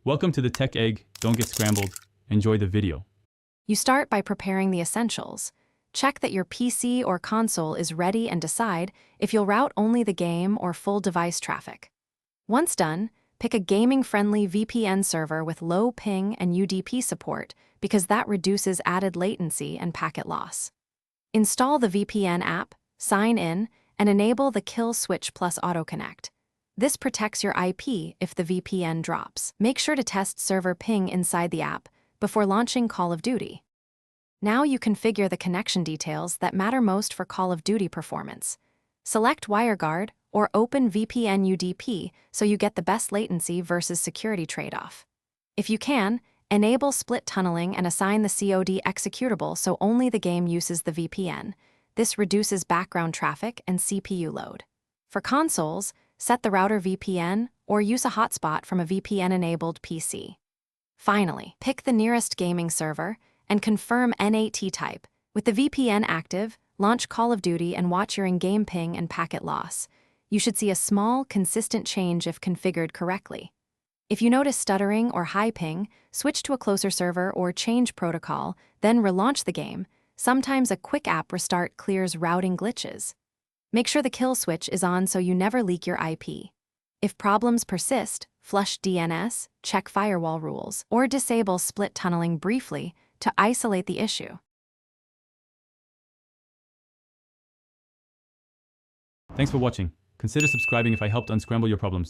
Welcome to the Tech Egg. Don't get scrambled. Enjoy the video. You start by preparing the essentials. Check that your PC or console is ready and decide if you'll route only the game or full device traffic. Once done, pick a gaming-friendly VPN server with low ping and UDP support because that reduces added latency and packet loss. Install the VPN app, sign in, and enable the Kill Switch plus AutoConnect. This protects your IP if the VPN drops. Make sure to test server ping inside the app before launching Call of Duty. Now you configure the connection details that matter most for Call of Duty performance. Select WireGuard or Open VPN UDP so you get the best latency versus security trade-off. If you can, enable split tunneling and assign the COD executable so only the game uses the VPN. This reduces background traffic and CPU load. For consoles, set the router VPN or use a hotspot from a VPN-enabled PC. Finally, pick the nearest gaming server and confirm NAT type. With the VPN active, launch Call of Duty and watch your in-game ping and packet loss. You should see a small, consistent change if configured correctly. If you notice stuttering or high ping, switch to a closer server or change protocol, then relaunch the game. Sometimes a quick app restart clears routing glitches. Make sure the kill switch is on so you never leak your IP. If problems persist, flush DNS, check firewall rules, or disable split tunneling briefly to isolate the issue. Thanks for watching. Consider subscribing if I helped unscramble your problems.